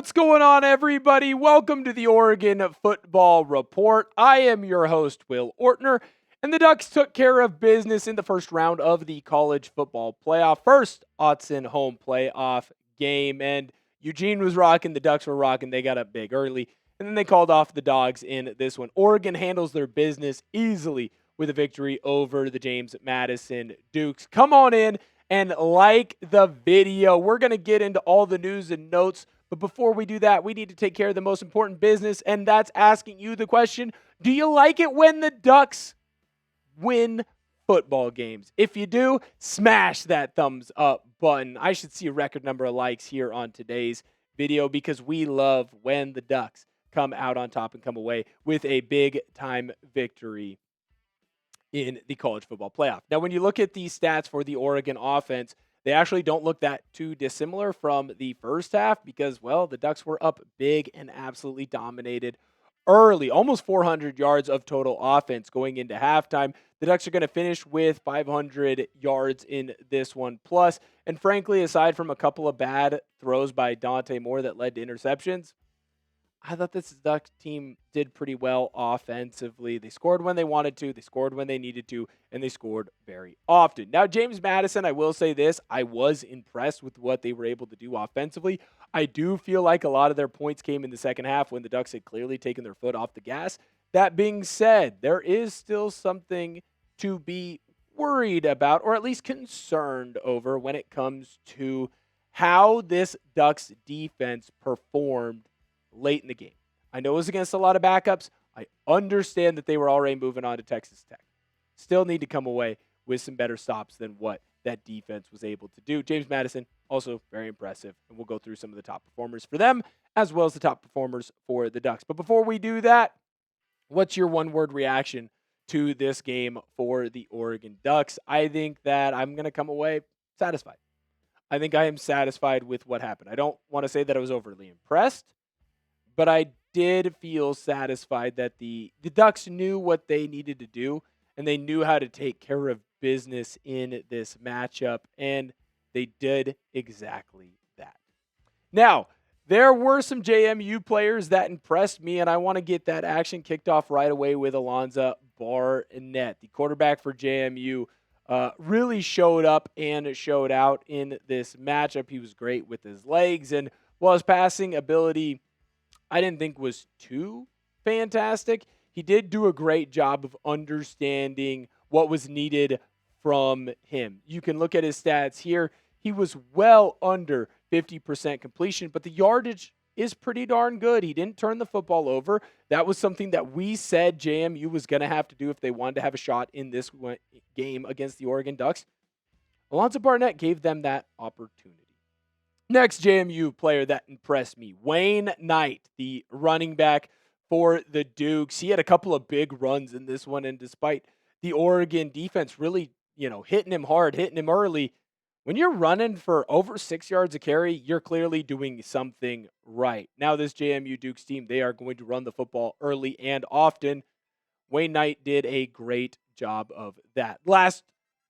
What's going on, everybody? Welcome to the Oregon Football Report. I am your host, Will Ortner, and the Ducks took care of business in the first round of the college football playoff, first Autzen home playoff game, and Eugene was rocking, the Ducks were rocking, they got up big early, and then they called off the Dogs in this one. Oregon handles their business easily with a victory over the James Madison Dukes. Come on in and like the video. We're going to get into all the news and notes. But before we do that, we need to take care of the most important business, and that's asking you the question, do you like it when the Ducks win football games? If you do, smash that thumbs up button. I should see a record number of likes here on today's video because we love when the Ducks come out on top and come away with a big-time victory in the college football playoff. Now, when you look at these stats for the Oregon offense, they actually don't look that too dissimilar from the first half because, well, the Ducks were up big and absolutely dominated early, almost 400 yards of total offense going into halftime. The Ducks are going to finish with 500 yards in this one plus. And frankly, aside from a couple of bad throws by Dante Moore that led to interceptions, I thought this Ducks team did pretty well offensively. They scored when they wanted to, they scored when they needed to, and they scored very often. Now, James Madison, I will say this, I was impressed with what they were able to do offensively. I do feel like a lot of their points came in the second half when the Ducks had clearly taken their foot off the gas. That being said, there is still something to be worried about, or at least concerned over when it comes to how this Ducks defense performed late in the game. I know it was against a lot of backups. I understand that they were already moving on to Texas Tech. Still need to come away with some better stops than what that defense was able to do. James Madison, also very impressive, and we'll go through some of the top performers for them as well as the top performers for the Ducks. But before we do that, what's your one-word reaction to this game for the Oregon Ducks? I think that I'm going to come away satisfied. I think I am satisfied with what happened. I don't want to say that I was overly impressed, but I did feel satisfied that the Ducks knew what they needed to do, and they knew how to take care of business in this matchup, and they did exactly that. Now, there were some JMU players that impressed me, and I want to get that action kicked off right away with Alonza Barnett. The quarterback for JMU really showed up and showed out in this matchup. He was great with his legs, and while his passing ability I didn't think was too fantastic, he did do a great job of understanding what was needed from him. You can look at his stats here. He was well under 50% completion, but the yardage is pretty darn good. He didn't turn the football over. That was something that we said JMU was going to have to do if they wanted to have a shot in this game against the Oregon Ducks. Alonza Barnett gave them that opportunity. Next JMU player that impressed me, Wayne Knight, the running back for the Dukes. He had a couple of big runs in this one, and despite the Oregon defense really, hitting him hard, hitting him early, when you're running for over 6 yards a carry, you're clearly doing something right. Now this JMU Dukes team, they are going to run the football early and often. Wayne Knight did a great job of that. Last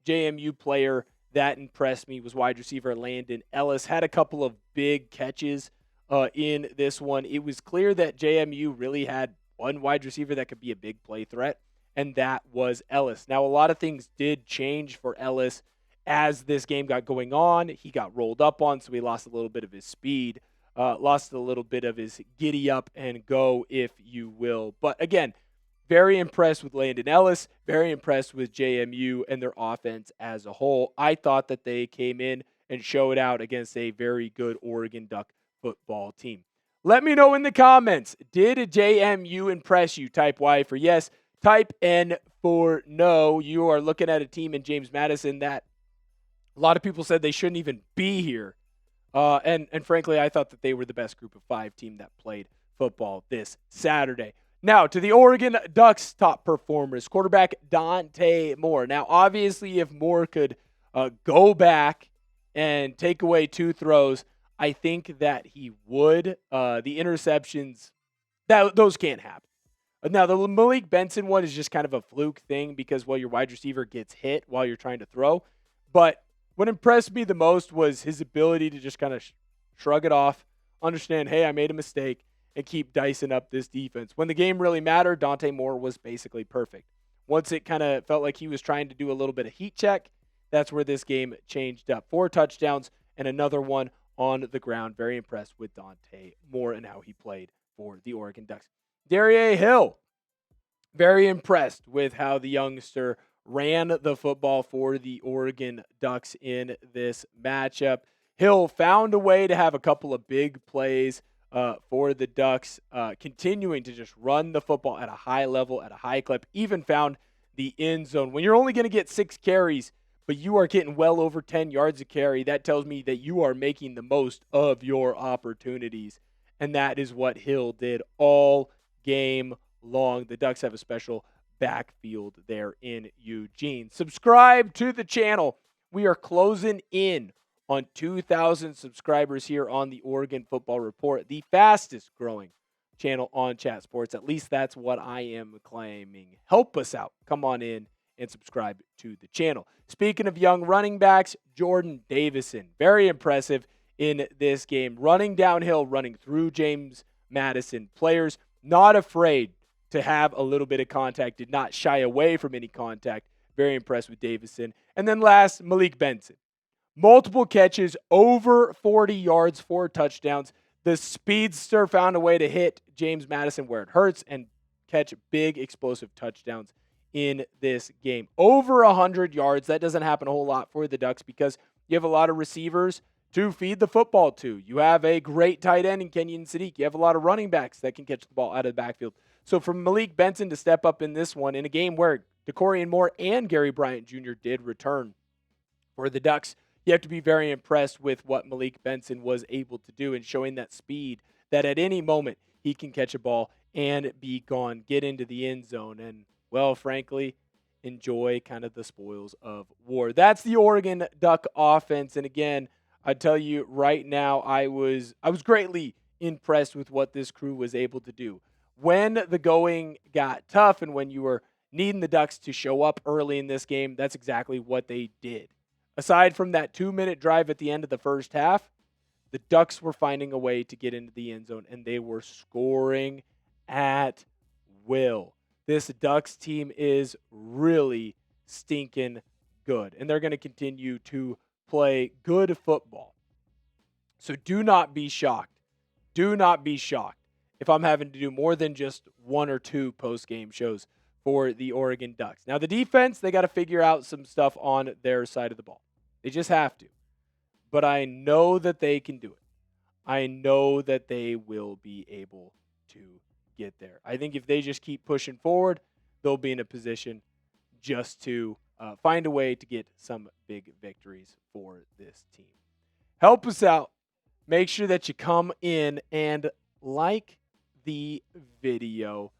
JMU player that impressed me was wide receiver Landon Ellis. Had a couple of big catches in this one. It was clear that JMU really had one wide receiver that could be a big play threat, and that was Ellis. Now, a lot of things did change for Ellis as this game got going on. He got rolled up on, so he lost a little bit of his speed, lost a little bit of his giddy up and go, if you will. But again, very impressed with Landon Ellis, very impressed with JMU and their offense as a whole. I thought that they came in and showed out against a very good Oregon Duck football team. Let me know in the comments, did JMU impress you? Type Y for yes, type N for no. You are looking at a team in James Madison that a lot of people said they shouldn't even be here. And frankly, I thought that they were the best group of 5 team that played football this Saturday. Now, to the Oregon Ducks top performers, quarterback Dante Moore. Now, obviously, if Moore could go back and take away 2 throws, I think that he would. The interceptions, those can't happen. Now, the Malik Benson one is just kind of a fluke thing because, well, your wide receiver gets hit while you're trying to throw. But what impressed me the most was his ability to just kind of shrug it off, understand, hey, I made a mistake, and keep dicing up this defense. When the game really mattered, Dante Moore was basically perfect. Once it kind of felt like he was trying to do a little bit of heat check, that's where this game changed up. 4 touchdowns and another one on the ground. Very impressed with Dante Moore and how he played for the Oregon Ducks. Dierre Hill, very impressed with how the youngster ran the football for the Oregon Ducks in this matchup. Hill found a way to have a couple of big plays for the Ducks, continuing to just run the football at a high level, at a high clip, even found the end zone. When you're only going to get 6 carries, but you are getting well over 10 yards a carry, that tells me that you are making the most of your opportunities. And that is what Hill did all game long. The Ducks have a special backfield there in Eugene. Subscribe to the channel. We are closing in on 2,000 subscribers here on the Oregon Football Report, the fastest growing channel on Chat Sports. At least that's what I am claiming. Help us out. Come on in and subscribe to the channel. Speaking of young running backs, Jordon Davison, very impressive in this game. Running downhill, running through James Madison. Players not afraid to have a little bit of contact, did not shy away from any contact. Very impressed with Davison. And then last, Malik Benson. Multiple catches, over 40 yards, 4 touchdowns. The speedster found a way to hit James Madison where it hurts and catch big explosive touchdowns in this game. Over 100 yards. That doesn't happen a whole lot for the Ducks because you have a lot of receivers to feed the football to. You have a great tight end in Kenyon Sadiq. You have a lot of running backs that can catch the ball out of the backfield. So for Malik Benson to step up in this one, in a game where DeCorian Moore and Gary Bryant Jr. did return for the Ducks, you have to be very impressed with what Malik Benson was able to do and showing that speed that at any moment he can catch a ball and be gone, get into the end zone, and, well, frankly, enjoy kind of the spoils of war. That's the Oregon Duck offense. And again, I tell you right now, I was greatly impressed with what this crew was able to do. When the going got tough and when you were needing the Ducks to show up early in this game, that's exactly what they did. Aside from that 2-minute drive at the end of the first half, the Ducks were finding a way to get into the end zone, and they were scoring at will. This Ducks team is really stinking good, and they're going to continue to play good football. So do not be shocked. Do not be shocked if I'm having to do more than just 1 or 2 post-game shows for the Oregon Ducks. Now, the defense, they got to figure out some stuff on their side of the ball. They just have to. But I know that they can do it. I know that they will be able to get there. I think if they just keep pushing forward, they'll be in a position just to find a way to get some big victories for this team. Help us out. Make sure that you come in and like the video.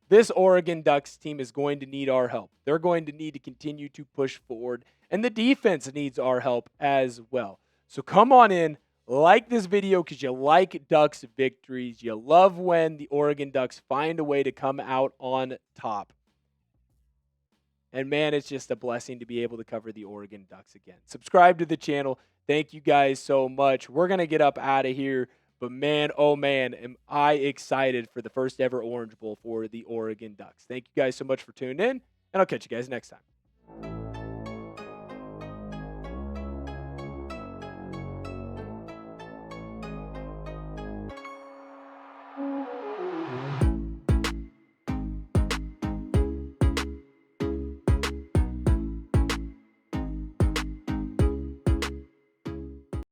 This Oregon Ducks team is going to need our help. They're going to need to continue to push forward, and the defense needs our help as well. So come on in, like this video because you like Ducks victories. You love when the Oregon Ducks find a way to come out on top. And man, it's just a blessing to be able to cover the Oregon Ducks again. Subscribe to the channel. Thank you guys so much. We're going to get up out of here. But man, oh man, am I excited for the first ever Orange Bowl for the Oregon Ducks. Thank you guys so much for tuning in, and I'll catch you guys next time.